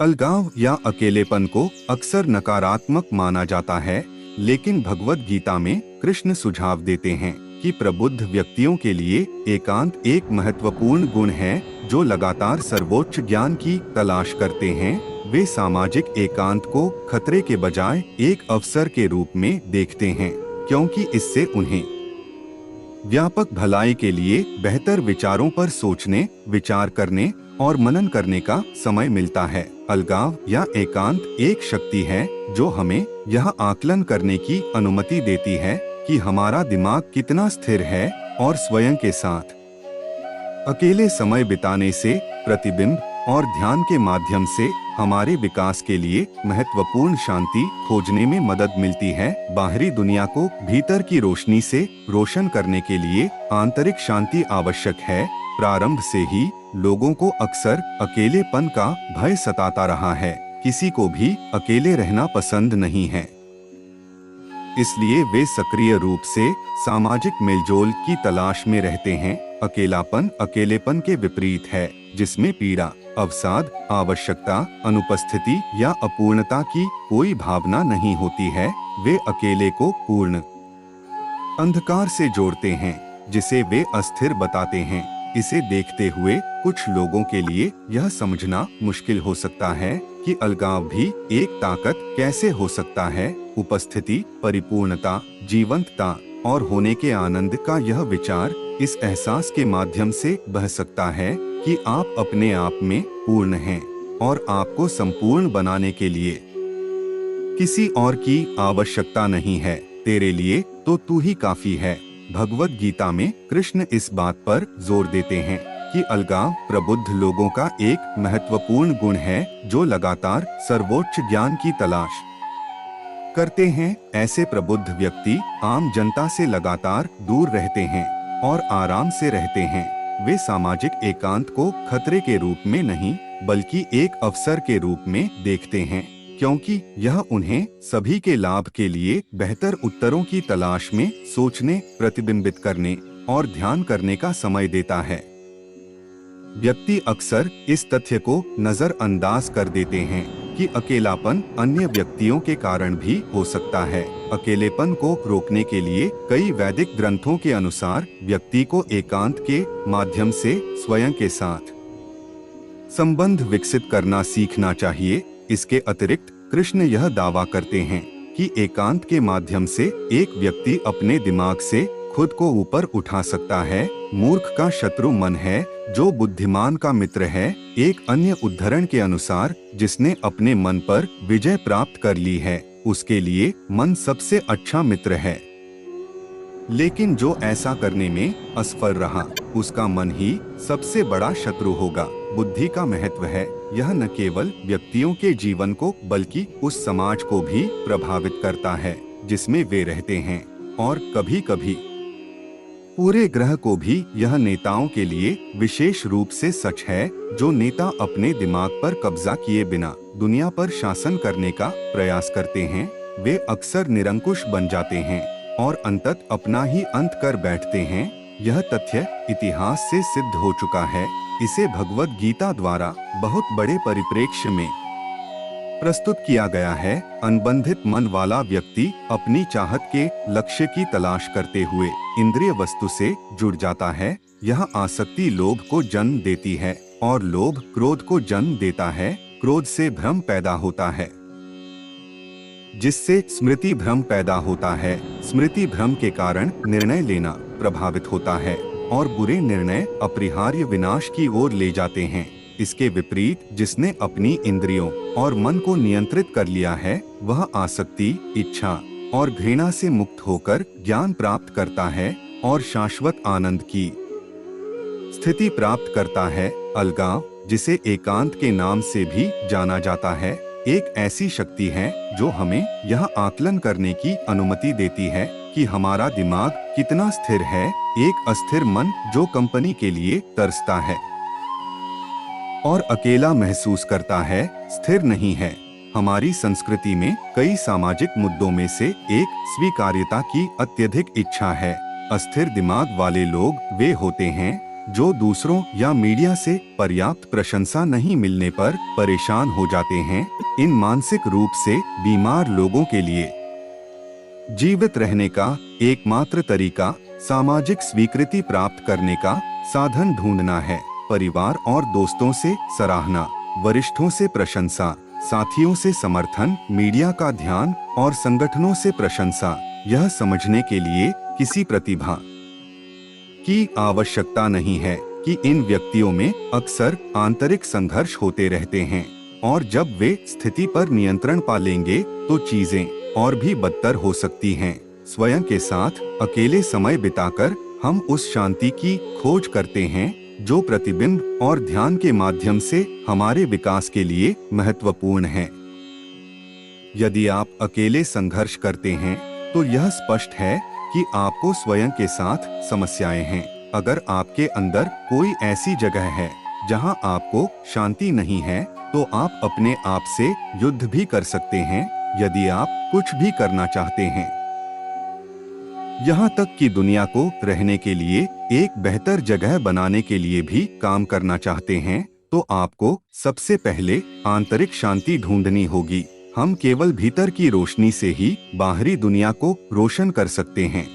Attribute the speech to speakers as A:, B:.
A: अलगाव या अकेलेपन को अक्सर नकारात्मक माना जाता है, लेकिन भगवद गीता में कृष्ण सुझाव देते हैं कि प्रबुद्ध व्यक्तियों के लिए एकांत एक महत्वपूर्ण गुण है। जो लगातार सर्वोच्च ज्ञान की तलाश करते हैं, वे सामाजिक एकांत को खतरे के बजाय एक अवसर के रूप में देखते हैं, क्योंकि इससे उन्हें व्यापक भलाई के लिए बेहतर विचारों पर सोचने, विचार करने और मनन करने का समय मिलता है। अलगाव या एकांत एक शक्ति है जो हमें यह आकलन करने की अनुमति देती है कि हमारा दिमाग कितना स्थिर है और स्वयं के साथ अकेले समय बिताने से प्रतिबिंब और ध्यान के माध्यम से हमारे विकास के लिए महत्वपूर्ण शांति खोजने में मदद मिलती है। बाहरी दुनिया को भीतर की रोशनी से रोशन करने के लिए आंतरिक शांति आवश्यक है। प्रारंभ से ही लोगों को अक्सर अकेलेपन का भय सताता रहा है। किसी को भी अकेले रहना पसंद नहीं है, इसलिए वे सक्रिय रूप से सामाजिक मेलजोल की तलाश में रहते हैं। अकेलापन अकेलेपन के विपरीत है, जिसमें पीड़ा, अवसाद, आवश्यकता, अनुपस्थिति या अपूर्णता की कोई भावना नहीं होती है। वे अकेले को पूर्ण अंधकार से जोड़ते हैं, जिसे वे अस्थिर बताते हैं। इसे देखते हुए कुछ लोगों के लिए यह समझना मुश्किल हो सकता है कि अलगाव भी एक ताकत कैसे हो सकता है। उपस्थिति, परिपूर्णता, जीवंतता और होने के आनंद का यह विचार इस एहसास के माध्यम से बह सकता है कि आप अपने आप में पूर्ण हैं और आपको संपूर्ण बनाने के लिए किसी और की आवश्यकता नहीं है। तेरे लिए तो तू ही काफी है। भगवद गीता में कृष्ण इस बात पर जोर देते हैं कि अलगाव प्रबुद्ध लोगों का एक महत्वपूर्ण गुण है जो लगातार सर्वोच्च ज्ञान की तलाश करते हैं। ऐसे प्रबुद्ध व्यक्ति आम जनता से लगातार दूर रहते हैं और आराम से रहते हैं। वे सामाजिक एकांत को खतरे के रूप में नहीं, बल्कि एक अवसर के रूप में देखते हैं, क्योंकि यह उन्हें सभी के लाभ के लिए बेहतर उत्तरों की तलाश में सोचने, प्रतिबिंबित करने और ध्यान करने का समय देता है। व्यक्ति अक्सर इस तथ्य को नजरअंदाज कर देते हैं कि अकेलापन अन्य व्यक्तियों के कारण भी हो सकता है। अकेलेपन को रोकने के लिए कई वैदिक ग्रंथों के अनुसार व्यक्ति को एकांत के माध्यम से स्वयं के साथ संबंध विकसित करना सीखना चाहिए। इसके अतिरिक्त कृष्ण यह दावा करते हैं कि एकांत के माध्यम से एक व्यक्ति अपने दिमाग से खुद को ऊपर उठा सकता है। मूर्ख का शत्रु मन है, जो बुद्धिमान का मित्र है। एक अन्य उद्धरण के अनुसार, जिसने अपने मन पर विजय प्राप्त कर ली है, उसके लिए मन सबसे अच्छा मित्र है। लेकिन जो ऐसा करने में असफल रहा, उसका मन ही सबसे बड़ा शत्रु होगा। बुद्धि का महत्व है, यह न केवल व्यक्तियों के जीवन को बल्कि उस समाज को भी प्रभावित करता है जिसमें वे रहते हैं, और कभी-कभी पूरे ग्रह को भी। यह नेताओं के लिए विशेष रूप से सच है। जो नेता अपने दिमाग पर कब्जा किए बिना दुनिया पर शासन करने का प्रयास करते हैं, वे अक्सर निरंकुश बन जाते हैं और अंततः अपना ही अंत कर बैठते हैं। यह तथ्य इतिहास से सिद्ध हो चुका है। इसे भगवद गीता द्वारा बहुत बड़े परिप्रेक्ष्य में प्रस्तुत किया गया है। अनबंधित मन वाला व्यक्ति अपनी चाहत के लक्ष्य की तलाश करते हुए इंद्रिय वस्तु से जुड़ जाता है। यह आसक्ति लोभ को जन्म देती है और लोभ क्रोध को जन्म देता है। क्रोध से भ्रम पैदा होता है, जिससे स्मृति भ्रम पैदा होता है। स्मृति भ्रम के कारण निर्णय लेना प्रभावित होता है और बुरे निर्णय अपरिहार्य विनाश की ओर ले जाते हैं। इसके विपरीत, जिसने अपनी इंद्रियों और मन को नियंत्रित कर लिया है, वह आसक्ति, इच्छा और घृणा से मुक्त होकर ज्ञान प्राप्त करता है और शाश्वत आनंद की स्थिति प्राप्त करता है। अलगाव, जिसे एकांत के नाम से भी जाना जाता है, एक ऐसी शक्ति है जो हमें यह आकलन करने की अनुमति देती है कि हमारा दिमाग कितना स्थिर है। एक अस्थिर मन जो कंपनी के लिए तरसता है और अकेला महसूस करता है, स्थिर नहीं है। हमारी संस्कृति में कई सामाजिक मुद्दों में से एक स्वीकार्यता की अत्यधिक इच्छा है। अस्थिर दिमाग वाले लोग वे होते हैं जो दूसरों या मीडिया से पर्याप्त प्रशंसा नहीं मिलने पर परेशान हो जाते हैं। इन मानसिक रूप से बीमार लोगों के लिए जीवित रहने का एकमात्र तरीका सामाजिक स्वीकृति प्राप्त करने का साधन ढूंढना है। परिवार और दोस्तों से सराहना, वरिष्ठों से प्रशंसा, साथियों से समर्थन, मीडिया का ध्यान और संगठनों से प्रशंसा। यह समझने के लिए किसी प्रतिभा की आवश्यकता नहीं है कि इन व्यक्तियों में अक्सर आंतरिक संघर्ष होते रहते हैं और जब वे स्थिति पर नियंत्रण पा लेंगे तो चीजें और भी बदतर हो सकती हैं। स्वयं के साथ अकेले समय बिताकर हम उस शांति की खोज करते हैं जो प्रतिबिंब और ध्यान के माध्यम से हमारे विकास के लिए महत्वपूर्ण है। यदि आप अकेले संघर्ष करते हैं तो यह स्पष्ट है कि आपको स्वयं के साथ समस्याएं हैं। अगर आपके अंदर कोई ऐसी जगह है जहां आपको शांति नहीं है तो आप अपने आप से युद्ध भी कर सकते हैं यदि आप कुछ भी करना चाहते हैं। यहाँ तक कि दुनिया को रहने के लिए एक बेहतर जगह बनाने के लिए भी काम करना चाहते हैं तो आपको सबसे पहले आंतरिक शांति ढूंढनी होगी। हम केवल भीतर की रोशनी से ही बाहरी दुनिया को रोशन कर सकते हैं।